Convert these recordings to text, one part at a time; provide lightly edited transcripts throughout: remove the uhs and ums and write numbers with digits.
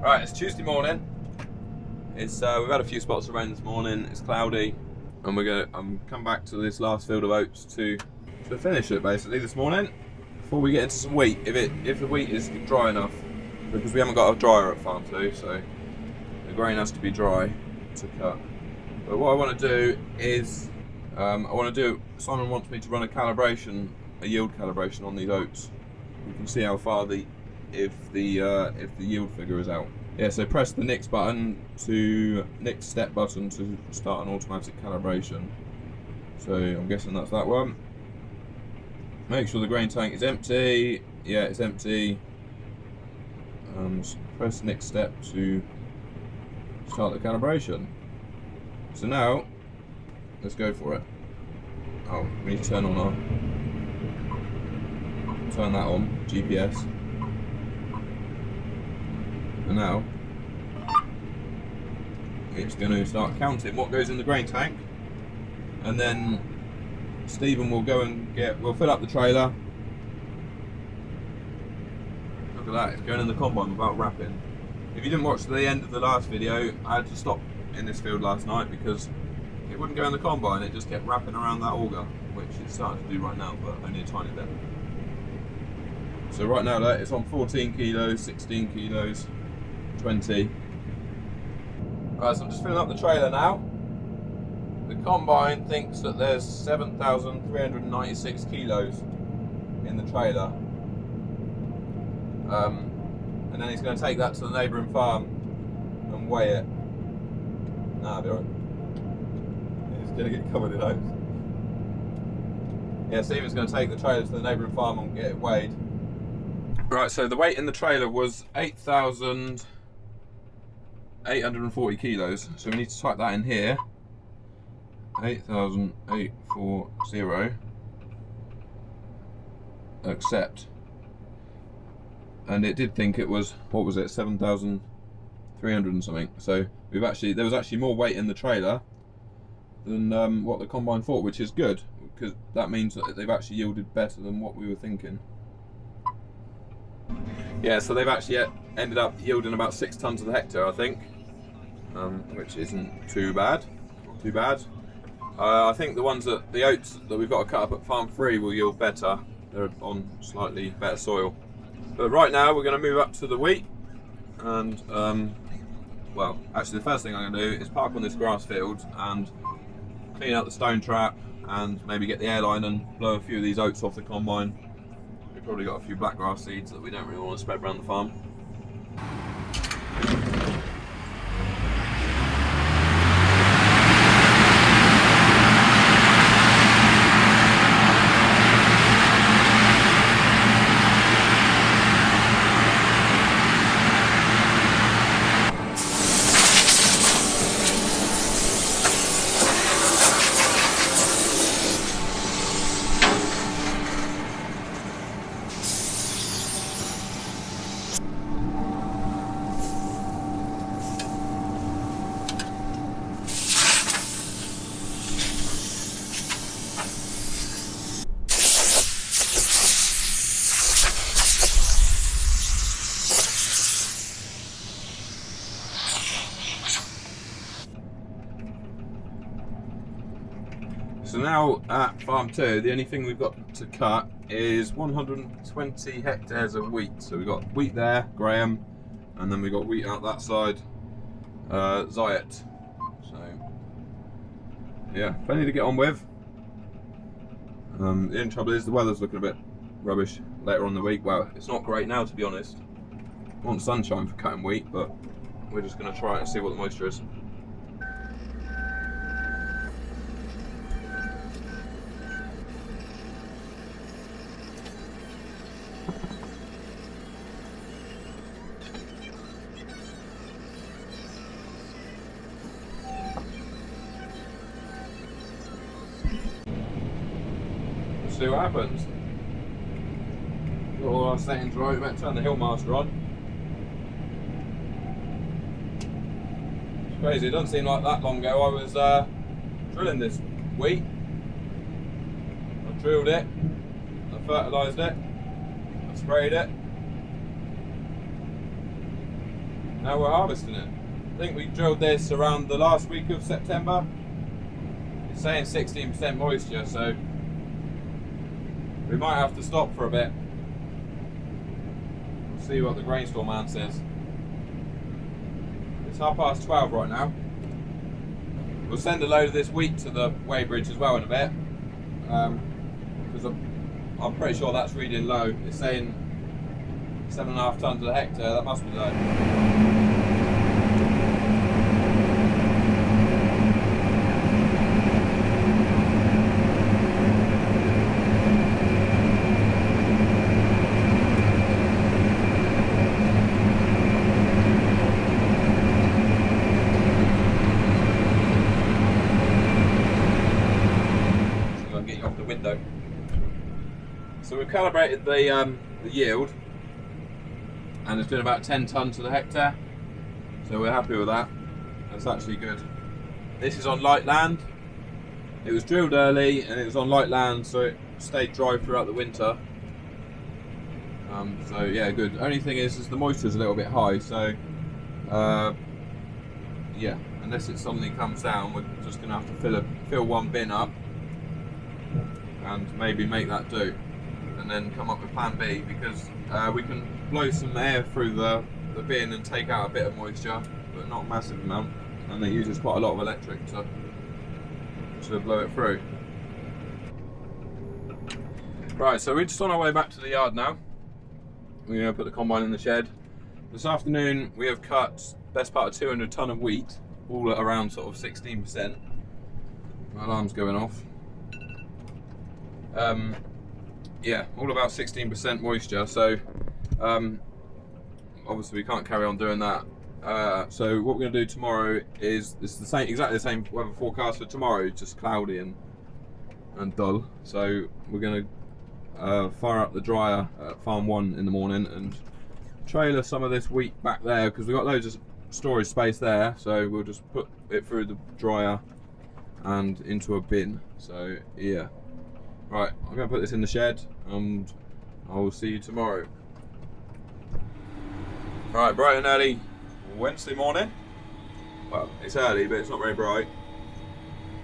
Right, it's Tuesday morning. It's we've had a few spots of rain this morning. It's cloudy, and I'm come back to this last field of oats to finish it basically this morning before we get into some wheat. If the wheat is dry enough, because we haven't got a dryer at farm 2, so the grain has to be dry to cut. But what I want to do is Simon wants me to run a yield calibration on these oats. You can see how far if the yield figure is out. Yeah, so press the next step button to start an automatic calibration. So I'm guessing that's that one. Make sure the grain tank is empty. Yeah, it's empty. Press the next step to start the calibration. So now, let's go for it. Oh, we need to turn that on, GPS. And now it's going to start counting what goes in the grain tank, and then Stephen will go and we'll fill up the trailer. Look at that, it's going in the combine without wrapping. If you didn't watch the end of the last video, I had to stop in this field last night because it wouldn't go in the combine, it just kept wrapping around that auger, which it's starting to do right now, but only a tiny bit. So right now it's on 14 kilos, 16 kilos, 20. Right, so I'm just filling up the trailer now. The combine thinks that there's 7,396 kilos in the trailer. And then he's going to take that to the neighbouring farm and weigh it. Nah, I'll be alright. He's going to get covered in oats. Yeah, Stephen's going to take the trailer to the neighbouring farm and get it weighed. Right, so the weight in the trailer was 8,840 kilos. So we need to type that in here. 8,840. Accept. And it did think it was, what was it, 7,300 and something. So there was actually more weight in the trailer than what the combine thought, which is good, because that means that they've actually yielded better than what we were thinking. Yeah, so they've actually ended up yielding about 6 tons of the hectare, I think, which isn't too bad. Not too bad. I think the oats that we've got to cut up at farm 3 will yield better. They're on slightly better soil. But right now we're going to move up to the wheat, and well, actually the first thing I'm going to do is park on this grass field and clean out the stone trap and maybe get the airline and blow a few of these oats off the combine. We've probably got a few blackgrass seeds that we don't really want to spread around the farm. So now at farm 2, the only thing we've got to cut is 120 hectares of wheat. So we've got wheat there, Graham, and then we've got wheat out that side, Zayat. So yeah, plenty to get on with. The only trouble is the weather's looking a bit rubbish later on in the week. Well, it's not great now, to be honest. I want sunshine for cutting wheat, but we're just going to try it and see what the moisture is. See what happens. Got all our settings right, we might turn the hill master on. It's crazy, it doesn't seem like that long ago I was drilling this wheat. I drilled it, I fertilised it, I sprayed it. now we're harvesting it. I think we drilled this around the last week of September. It's saying 16% moisture, so we might have to stop for a bit. We'll see what the grain store man says. It's 12:30 right now. We'll send a load of this wheat to the weighbridge as well in a bit, because I'm pretty sure that's reading low. It's saying 7.5 tonnes to the hectare. That must be low. Window. So we've calibrated the yield, and it's doing about 10 tonnes to the hectare, so we're happy with that. That's actually good. This is on light land. It was drilled early and it was on light land, so it stayed dry throughout the winter. So yeah, good. Only thing is the moisture is a little bit high, so yeah, unless it suddenly comes down, we're just going to have to fill one bin up and maybe make that do, and then come up with plan B, because we can blow some air through the bin and take out a bit of moisture, but not a massive amount, and it uses quite a lot of electric to blow it through. Right, so we're just on our way back to the yard now. We're going to put the combine in the shed. This afternoon we have cut best part of 200 tonne of wheat, all at around sort of 16%. My alarm's going off. Yeah, all about 16% moisture, so obviously we can't carry on doing that. So what we're going to do tomorrow is exactly the same weather forecast for tomorrow, just cloudy and dull. So we're going to fire up the dryer at farm 1 in the morning and trailer some of this wheat back there, because we've got loads of storage space there, so we'll just put it through the dryer and into a bin. So yeah. Right, I'm going to put this in the shed and I will see you tomorrow. Right, bright and early Wednesday morning. Well, it's early, but it's not very bright.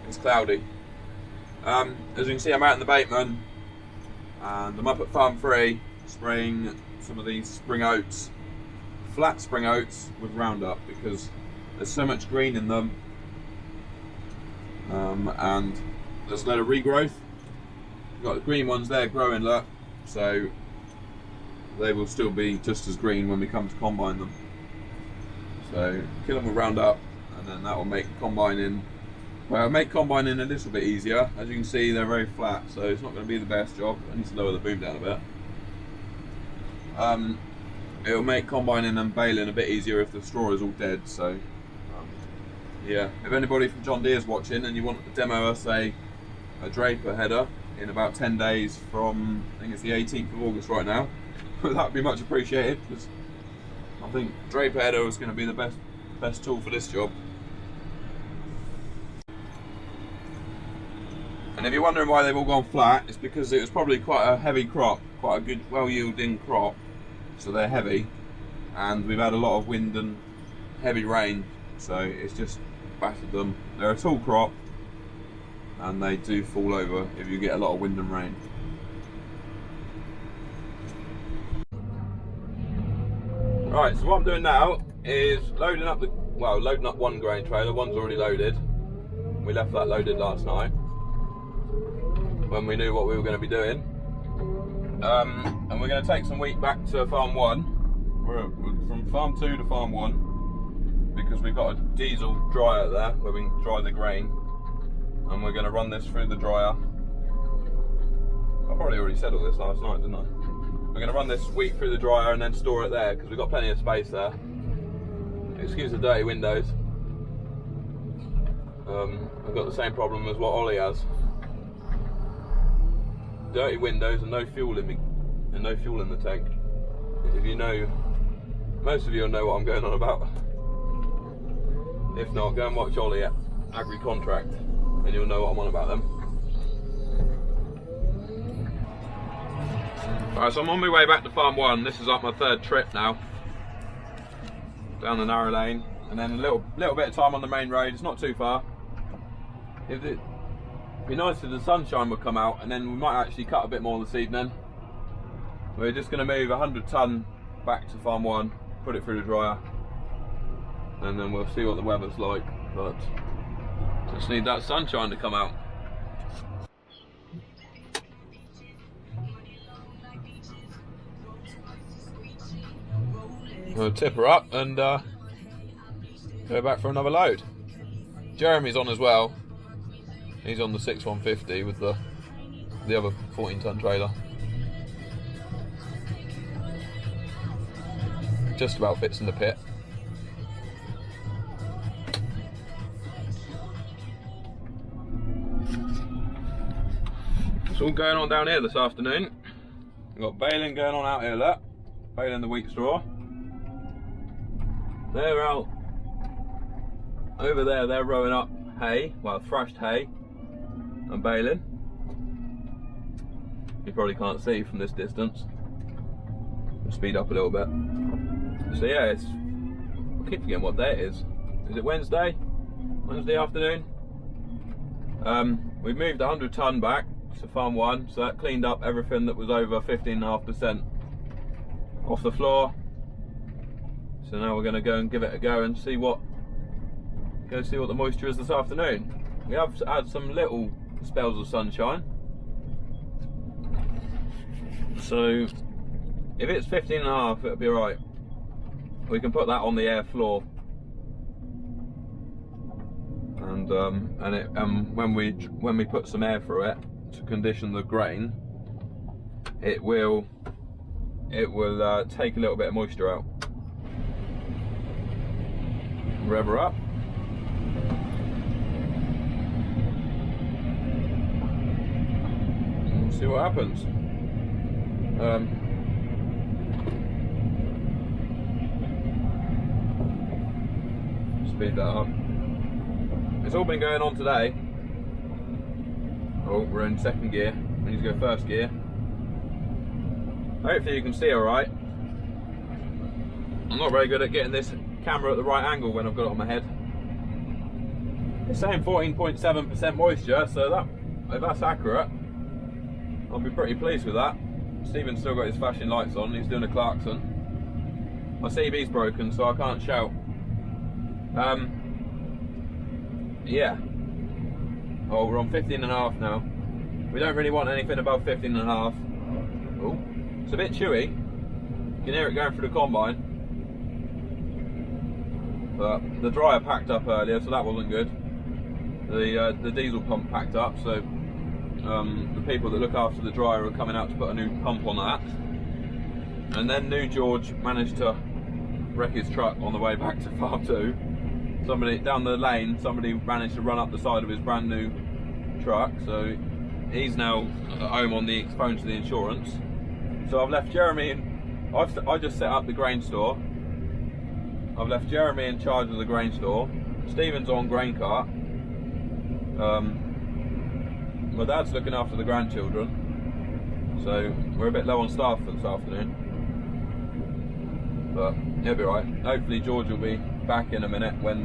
It's cloudy. As you can see, I'm out in the Bateman and I'm up at farm 3 spraying some of these spring oats, flat spring oats with Roundup, because there's so much green in them, and there's a lot of regrowth. We've got the green ones there growing, look, so they will still be just as green when we come to combine them. So kill them with Roundup, and then that will make combining, well, make combining a little bit easier. As you can see, they're very flat, so it's not going to be the best job. I need to lower the boom down a bit. It will make combining and baling a bit easier if the straw is all dead. So yeah, if anybody from John Deere is watching and you want to demo us a draper header in about 10 days from, I think it's the 18th of August right now, that would be much appreciated, because I think draper header is going to be the best tool for this job. And if you're wondering why they've all gone flat, it's because it was probably quite a heavy crop, quite a good, well-yielding crop, so they're heavy, and we've had a lot of wind and heavy rain, so it's just battered them. They're a tall crop, and they do fall over if you get a lot of wind and rain. Right, so what I'm doing now is loading up one grain trailer. One's already loaded. We left that loaded last night when we knew what we were going to be doing. And we're going to take some wheat back to farm 1. We're from farm 2 to farm 1, because we've got a diesel dryer there where we can dry the grain. And we're going to run this through the dryer. I probably already said all this last night, didn't I? We're going to run this wheat through the dryer and then store it there, because we've got plenty of space there. Excuse the dirty windows. I've got the same problem as what Ollie has. Dirty windows and no fuel in the tank. If you know, most of you will know what I'm going on about. If not, go and watch Ollie at Agri Contract, and you'll know what I'm on about them. Alright, so I'm on my way back to farm 1. This is like my 3rd trip now. down the narrow lane, and then a little bit of time on the main road. It's not too far. It'd be nice if the sunshine would come out, and then we might actually cut a bit more this evening. We're just going to move 100 tonne back to Farm 1, put it through the dryer, and then we'll see what the weather's like, but just need that sunshine to come out. We'll tip her up and go back for another load. Jeremy's on as well. He's on the 6150 with the other 14 tonne trailer. Just about fits in the pit. It's all going on down here this afternoon. We've got baling going on out here, look. Baling the wheat straw. They're out over there, they're rowing up hay, well, thrashed hay and baling. You probably can't see from this distance. We'll speed up a little bit. So yeah, I keep forgetting what day it is. Is it Wednesday? Wednesday afternoon? We've moved 100 tonne back to Farm 1, so that cleaned up everything that was over 15.5% off the floor. So now we're going to go and give it a go and see what the moisture is this afternoon. We have had some little spells of sunshine. So if it's 15.5, it'll be alright. We can put that on the air floor. And when we put some air through it to condition the grain, it will take a little bit of moisture out. Rev her up. We'll see what happens. Speed that up. It's all been going on today. Oh, we're in second gear. We need to go first gear. Hopefully you can see alright. I'm not very good at getting this camera at the right angle when I've got it on my head. It's saying 14.7% moisture, so if that's accurate, I'll be pretty pleased with that. Stephen's still got his flashing lights on, he's doing a Clarkson. My CB's broken, so I can't shout. Yeah. Oh, we're on 15.5 now. We don't really want anything above 15.5. Oh, it's a bit chewy. You can hear it going through the combine. But the dryer packed up earlier, so that wasn't good. The diesel pump packed up, so the people that look after the dryer are coming out to put a new pump on that. And then New George managed to wreck his truck on the way back to Farm 2. Somebody down the lane, somebody managed to run up the side of his brand new truck, so he's now at home on the phone to the insurance. So I've left Jeremy in. I just set up the grain store. I've left Jeremy in charge of the grain store. Stephen's on grain cart. My dad's looking after the grandchildren, so we're a bit low on staff for this afternoon. But he'll be right. Hopefully George will be back in a minute when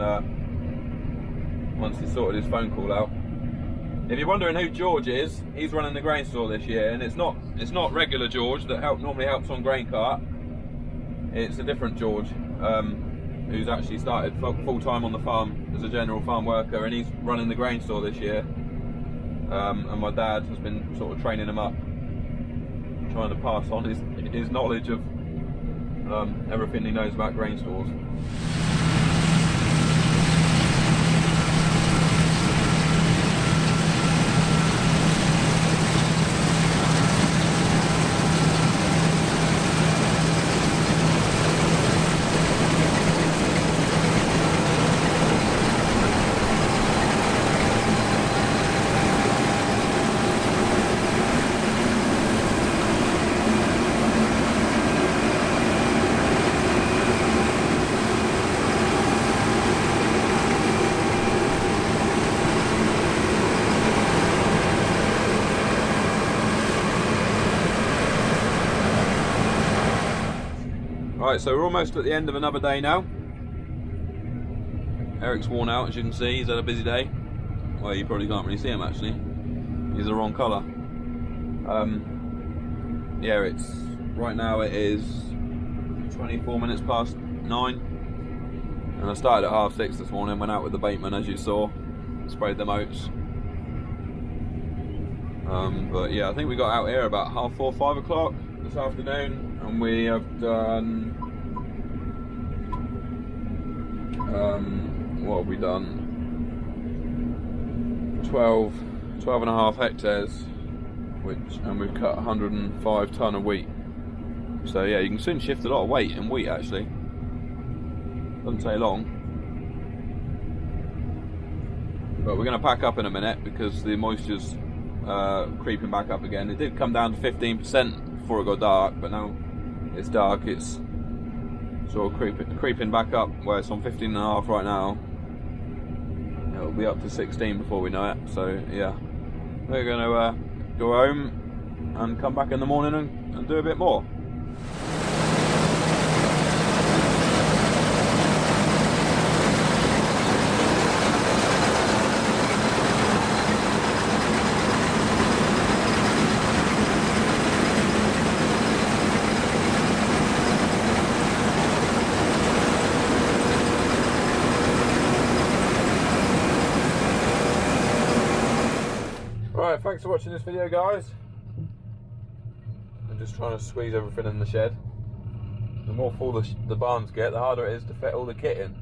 once he's sorted his phone call out. If you're wondering who George is, he's running the grain store this year, and it's not regular George that normally helps on grain cart. It's a different George. Who's actually started full-time on the farm as a general farm worker, and he's running the grain store this year. And my dad has been sort of training him up, trying to pass on his knowledge of everything he knows about grain stores. Right, so we're almost at the end of another day now. Eric's worn out, as you can see. He's had a busy day. Well, you probably can't really see him actually. He's the wrong colour. Yeah, it's right now it is 24 minutes past 9, and I started at 6:30 this morning. Went out with the baitman, as you saw, sprayed them oats. But yeah, I think we got out here about 4:30, 5 o'clock this afternoon, and we have done. What have we done? 12.5 hectares, and we've cut 105 tonne of wheat. So yeah, you can soon shift a lot of weight in wheat actually. Doesn't take long. But we're going to pack up in a minute because the moisture's creeping back up again. It did come down to 15% before it got dark, but now it's dark, it's sort of creeping back up, where it's on 15.5 right now. It'll be up to 16 before we know it. So yeah, we're going to go home and come back in the morning and do a bit more. Right, thanks for watching this video, guys. I'm just trying to squeeze everything in the shed. The more full the barns get, the harder it is to fit all the kit in.